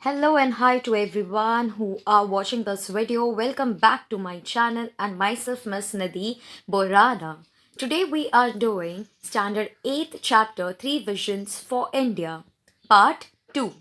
Hello and hi to everyone who are watching this video. Welcome back to my channel and myself Miss NIDHI Borana. Today we are doing Standard 8th chapter 3 Visions for India Part 2.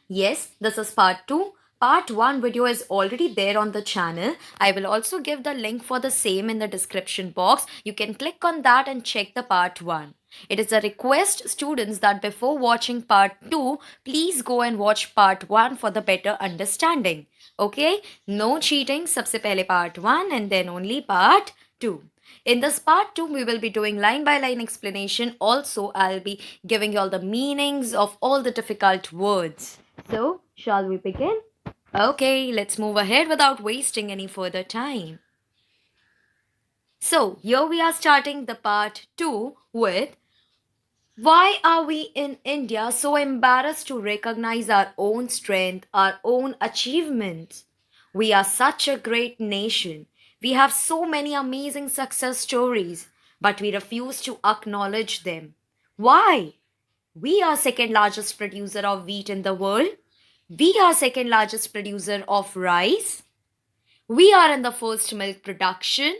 Yes, this is Part 2. Part 1 video is already there on the channel. I will also give the link for the same in the description box. You can click on that and check the Part 1. It is a request, students, that before watching part 2, please go and watch part 1 for the better understanding. Okay? No cheating. Sabse pehle part 1 and then only part 2. In this part 2, we will be doing line by line explanation. Also, I'll be giving you all the meanings of all the difficult words. So, shall we begin? Okay, let's move ahead without wasting any further time. So, here we are starting the part 2 with why are we in India so embarrassed to recognize our own strength, our own achievements? We are such a great nation. We have so many amazing success stories, but we refuse to acknowledge them. Why? We are second largest producer of wheat in the world. We are second largest producer of rice. We are in the first milk production.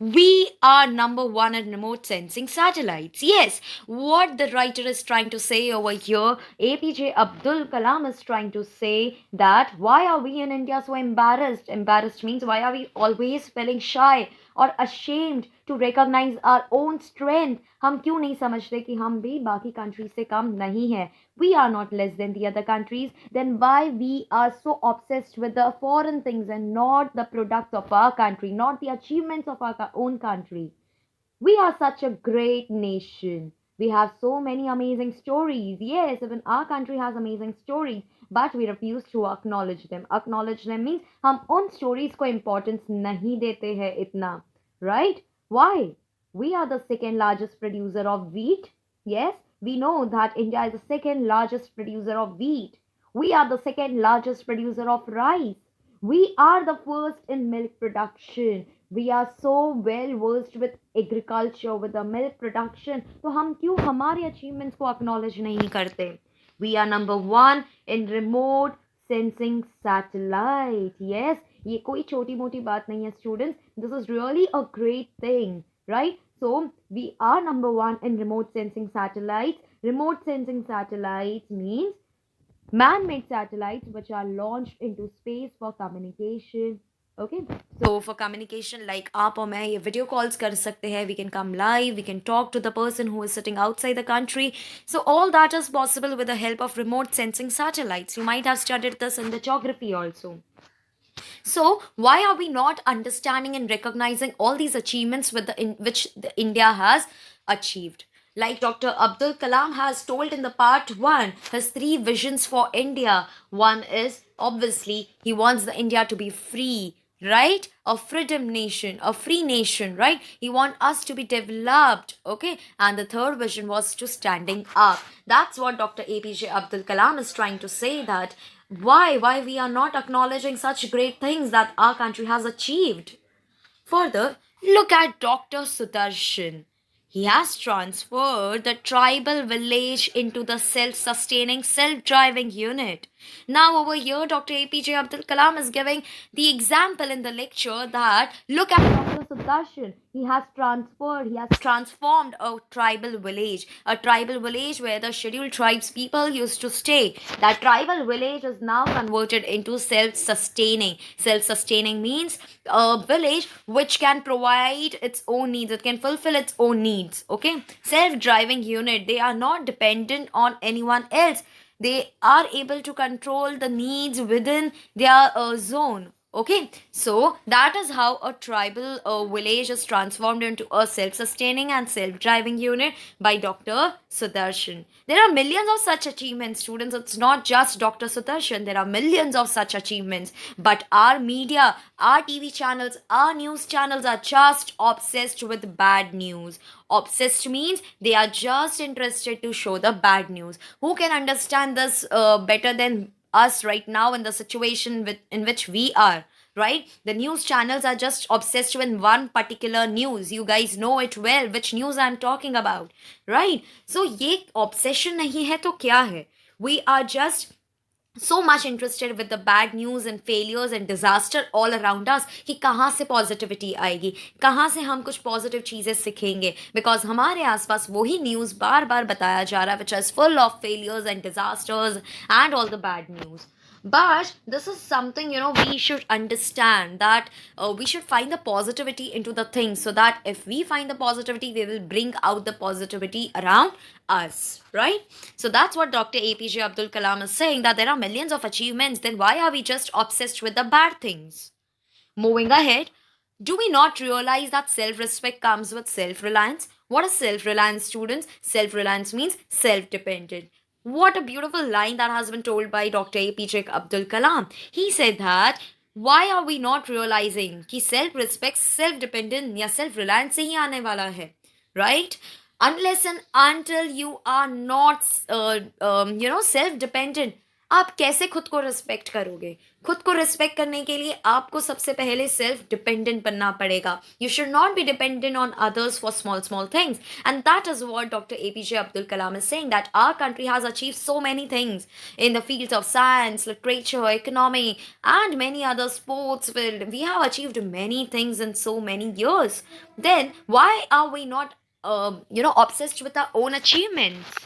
We are number one in remote sensing satellites. Yes, what the writer is trying to say over here, APJ Abdul Kalam is trying to say that why are we in India so embarrassed? Embarrassed means why are we always feeling shy or ashamed to recognize our own strength? हम क्यों नहीं समझते कि हम भी बाकी countries से कम नहीं हैं? We are not less than the other countries. Then why we are so obsessed with the foreign things and not the products of our country, not the achievements of our own country? We are such a great nation. We have so many amazing stories. Yes, even our country has amazing stories, but we refuse to acknowledge them. Acknowledge them means हम उन stories को importance नहीं देते हैं इतना, right? Why? We are the second largest producer of wheat. Yes, we know that India is the second largest producer of wheat. We are the second largest producer of rice. We are the first in milk production. We are so well versed with agriculture, with the milk production. तो हम क्यों हमारे achievements को acknowledge नहीं करते? We are number one in remote sensing satellite. Yes, ये कोई छोटी मोटी बात नहीं है, students. This is really a great thing, right? So we are number one in remote sensing satellites. Remote sensing satellites means man-made satellites which are launched into space for communication. Okay, so for communication, like आप और मैं ये video calls कर सकते हैं, we can come live, we can talk to the person who is sitting outside the country. So all that is possible with the help of remote sensing satellites. You might have studied this in the geography also. So why are we not understanding and recognizing all these achievements which India has achieved? Like Dr. Abdul Kalam has told in the part 1, his 3 visions for India. One is, obviously, he wants the India to be free, right? A freedom nation, a free nation, right? He wants us to be developed, okay? And the third vision was to standing up. That's what Dr. APJ Abdul Kalam is trying to say, that why we are not acknowledging such great things that our country has achieved. Further, look at Dr. Sudarshan. He has transferred the tribal village into the self-sustaining, self-driving unit. Now over here, Dr. APJ Abdul Kalam is giving the example in the lecture that look at Dr. Sudarshan. He has transformed a tribal village where the scheduled tribes people used to stay. That tribal village is now converted into self-sustaining. Self-sustaining means a village which can provide its own needs. It can fulfill its own needs. Okay, self-driving unit. They are not dependent on anyone else. They are able to control the needs within their zone. Okay, so that is how a tribal village is transformed into a self-sustaining and self-driving unit by Dr. Sudarshan. There are millions of such achievements, students. It's not just Dr. Sudarshan. There are millions of such achievements. But our media, our TV channels, our news channels are just obsessed with bad news. Obsessed means they are just interested to show the bad news. Who can understand this better than us right now in the situation in which we are, right? The news channels are just obsessed with one particular news. You guys know it well which news I'm talking about, right? So ये obsession नहीं है तो क्या है? We are just so much interested with the bad news and failures and disaster all around us कि कहाँ से positivity आएगी, कहाँ से हम कुछ positive चीज़ें सीखेंगे, because हमारे आसपास वही news बार बार बताया जा रहा है which is full of failures and disasters and all the bad news. But this is something, we should understand that we should find the positivity into the things, so that if we find the positivity, we will bring out the positivity around us, right? So that's what Dr. APJ Abdul Kalam is saying, that there are millions of achievements, then why are we just obsessed with the bad things? Moving ahead, do we not realize that self respect comes with self reliance? What is self reliance, students? Self reliance means self dependent. What a beautiful line that has been told by Dr. APJ Abdul Kalam. He said that why are we not realizing कि self respect, self dependent या self reliance से ही आने वाला है, right? Unless and until you are not self dependent, आप कैसे खुद को रिस्पेक्ट करोगे? खुद को रिस्पेक्ट करने के लिए आपको सबसे पहले सेल्फ डिपेंडेंट बनना पड़ेगा. You should not be dependent on others for small small things, and that is what doctor APJ Abdul Kalam is saying, that our country has achieved so many things in the fields of science, literature, economy, and many other sports field. We have achieved many things in so many years. Then why are we not obsessed with our own achievements?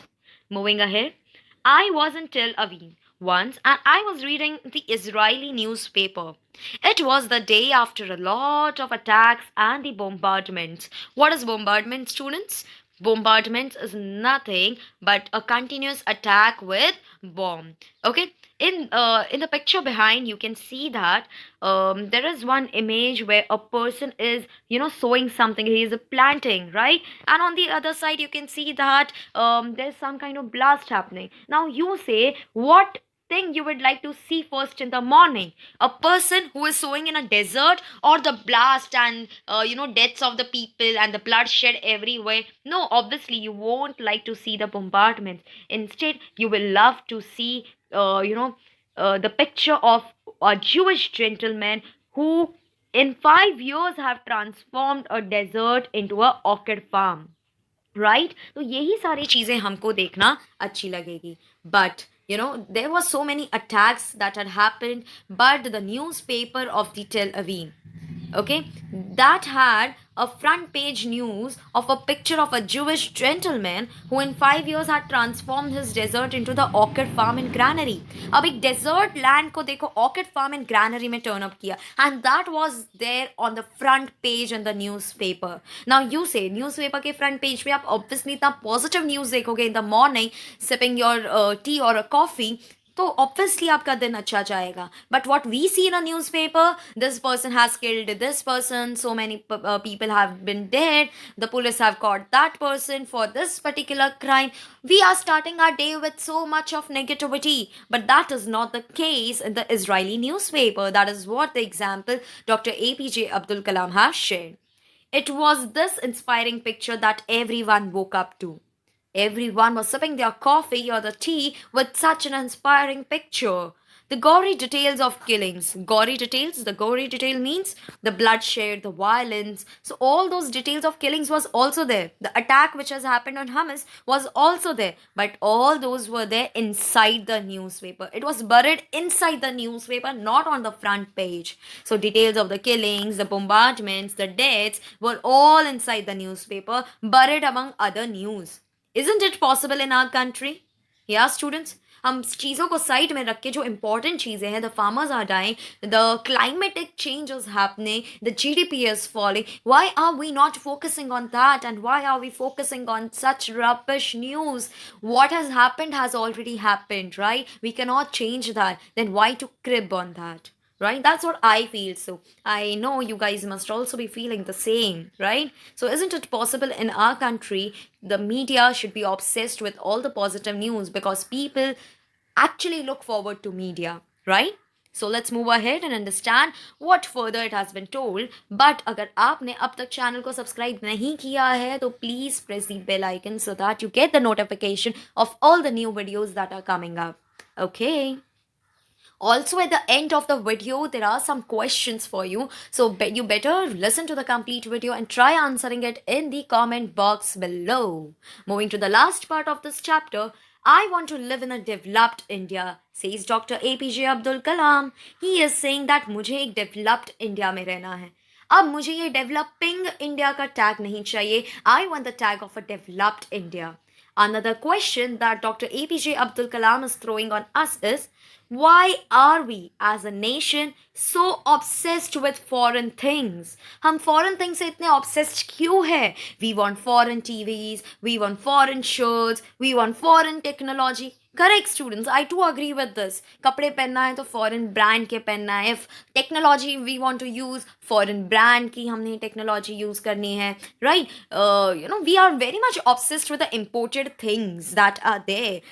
Moving ahead, I was in Tel Aviv once and I was reading the Israeli newspaper. It was the day after a lot of attacks and the bombardments. What is bombardment, students? Bombardment is nothing but a continuous attack with bomb. Okay, in the picture behind you can see that there is one image where a person is sowing something, he is planting, right? And on the other side you can see that there's some kind of blast happening. Now you say, what thing you would like to see first in the morning? A person who is sowing in a desert, or the blast and deaths of the people and the bloodshed everywhere? No, obviously you won't like to see the bombardment. Instead you will love to see the picture of a Jewish gentleman who in 5 years have transformed a desert into a orchid farm. Right? तो यही सारी चीज़ें हमको देखना अच्छी लगेगी. But there were so many attacks that had happened, but the newspaper of the Tel Aviv, okay, that had a front page news of a picture of a Jewish gentleman who in 5 years had transformed his desert into the orchid farm and granary. अब एक desert land को देखो orchid farm and granary में turn up किया, and that was there on the front page in the newspaper. Now you say newspaper के front page पे आप obviously इतना positive news देखोगे in the morning sipping your tea or a coffee, तो obviously आपका दिन अच्छा जाएगा. But what we see in a newspaper, this person has killed this person, so many people have been dead, the police have caught that person for this particular crime. We are starting our day with so much of negativity, but that is not the case in the Israeli newspaper. That is what the example Dr. APJ Abdul Kalam has shared. It was this inspiring picture that everyone woke up to. Everyone was sipping their coffee or the tea with such an inspiring picture. The gory details of killings. Gory details, the gory detail means the bloodshed, the violence. So all those details of killings was also there. The attack which has happened on Hamas was also there. But all those were there inside the newspaper. It was buried inside the newspaper, not on the front page. So details of the killings, the bombardments, the deaths were all inside the newspaper, buried among other news. Isn't it possible in our country? Yeah, students? हम चीज़ों को side में रख के जो important चीज़ें हैं, the farmers are dying, the climatic change is happening, the GDP is falling. Why are we not focusing on that, and why are we focusing on such rubbish news? What has happened has already happened, right? We cannot change that. Then why to crib on that? Right? That's what I feel. So I know you guys must also be feeling the same, right? So isn't it possible in our country the media should be obsessed with all the positive news, because people actually look forward to media, right? So let's move ahead and understand what further it has been told. But अगर आपने अब तक channel को subscribe नहीं किया है तो please press the bell icon so that you get the notification of all the new videos that are coming up. Okay. Also, at the end of the video, there are some questions for you. So you better listen to the complete video and try answering it in the comment box below. Moving to the last part of this chapter, I want to live in a developed India, says Dr. APJ Abdul Kalam. He is saying that मुझे एक developed India में रहना है. अब मुझे ये developing India का tag नहीं चाहिए. I want the tag of a developed India. Another question that Dr. APJ Abdul Kalam is throwing on us is, why are we as a nation so obsessed with foreign things? हम foreign things से इतने obsessed क्यों है? We want foreign TVs, we want foreign shirts, we want foreign technology. Correct, students. I too agree with this. कपड़े पहनना है तो foreign brand के पहनना है. If technology we want to use, foreign brand की हमने technology use करनी है, right? We are very much obsessed with the imported things that are there.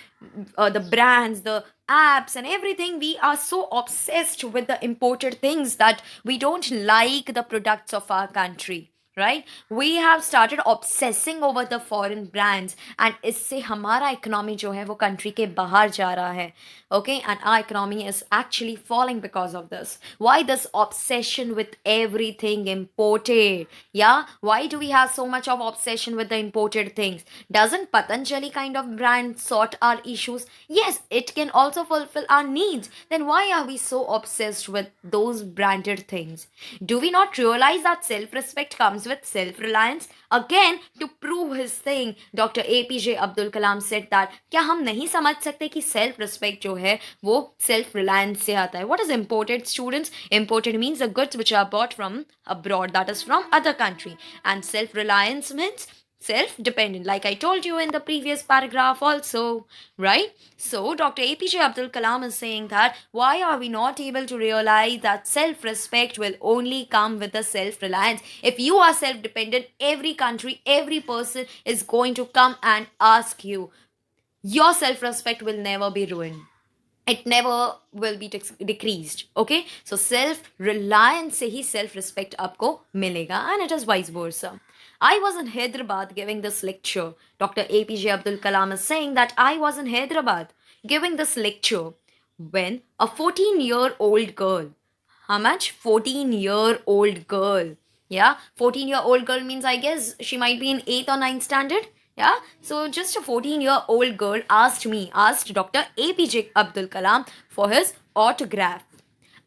The brands, the apps, and everything. We are so obsessed with the imported things that we don't like the products of our country. Right, we have started obsessing over the foreign brands, and इससे हमारा economy जो है वो country के बाहर जा रहा है. Okay, and our economy is actually falling because of this. Why this obsession with everything imported? Yeah, why do we have so much of obsession with the imported things? Doesn't Patanjali kind of brand sort our issues? Yes, it can also fulfill our needs. Then why are we so obsessed with those branded things? Do we not realize that self-respect comes with self-reliance? Again, to prove his thing, Dr. APJ Abdul Kalam said that क्या हम नहीं समझ सकते कि self-respect जो है वो self-reliance से आता है? What is imported, students? Imported means the goods which are bought from abroad, that is from other country. And self-reliance means self-dependent, like I told you in the previous paragraph also, right? So Dr. APJ Abdul Kalam is saying that why are we not able to realize that self-respect will only come with the self-reliance? If you are self-dependent, every country, every person is going to come and ask you. Your self-respect will never be ruined. It never will be decreased. Okay, so self reliance से ही self respect आपको मिलेगा, and it is vice versa. I was in Hyderabad giving this lecture. Dr. APJ Abdul Kalam is saying that I was in Hyderabad giving this lecture when a 14-year-old girl, how much? 14-year-old girl. Yeah, 14-year-old girl means I guess she might be in 8th or 9th standard. Yeah, so just a 14-year-old girl asked Dr. APJ Abdul Kalam for his autograph.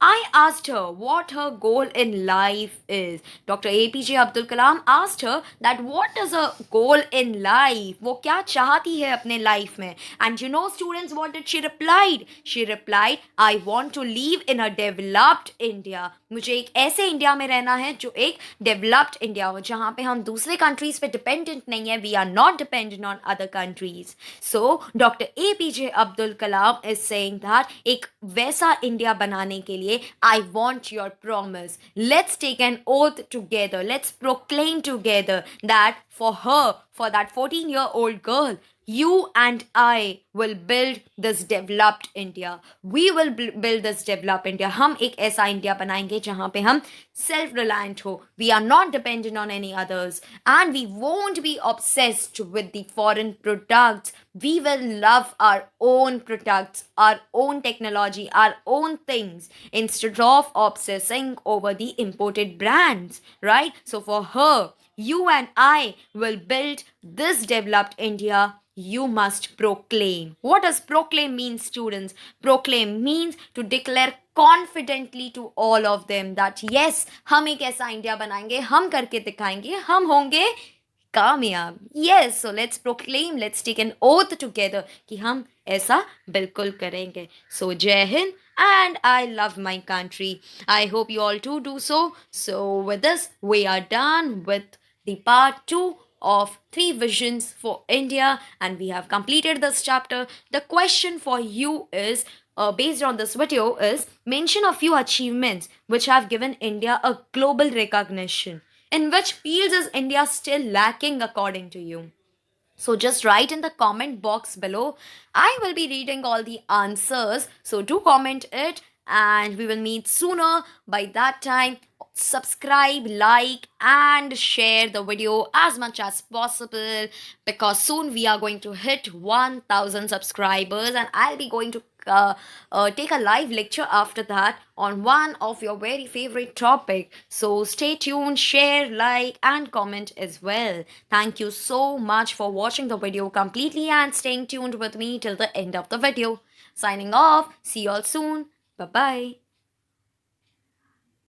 I asked her what her goal in life is. Dr. APJ Abdul Kalam asked her that what is a goal in life? वो क्या चाहती है अपने life में? And you know, students, what did she replied? She replied, I want to live in a developed India. मुझे एक ऐसे India में रहना है जो एक डेवलप्ड इंडिया हो, जहाँ पे हम दूसरे कंट्रीज पे डिपेंडेंट नहीं है. We are not dependent on other countries. So doctor APJ Abdul Kalam is saying that एक वैसा इंडिया बनाने के लिए I want your promise. Let's take an oath together. Let's proclaim together that for her, for that 14-year-old girl, you and I will build this developed India. We will build this developed India. हम एक ऐसा India बनाएंगे जहाँ पे हम self-reliant हो. We are not dependent on any others. And we won't be obsessed with the foreign products. We will love our own products, our own technology, our own things instead of obsessing over the imported brands, right? So for her, you and I will build this developed India. You must proclaim. What does proclaim mean, students? Proclaim means to declare confidently to all of them that yes, हम एक ऐसा India बनाएंगे, हम करके दिखाएंगे, हम होंगे कामयाब. Yes, so let's proclaim, let's take an oath together कि हम ऐसा बिल्कुल करेंगे. So जय Hind, and I love my country. I hope you all too do so. So with this, we are done with the part 2 of 3 visions for India, and we have completed this chapter. The question for you is, based on this video, is mention a few achievements which have given India a global recognition. In which fields is India still lacking according to you? So just write in the comment box below. I will be reading all the answers. So do comment it, and we will meet sooner. By that time, subscribe, like, and share the video as much as possible, because soon we are going to hit 1000 subscribers, and I'll be going to take a live lecture after that on one of your very favorite topic. So stay tuned, share, like, and comment as well. Thank you so much for watching the video completely and staying tuned with me till the end of the video. Signing off. See you all soon. Bye bye.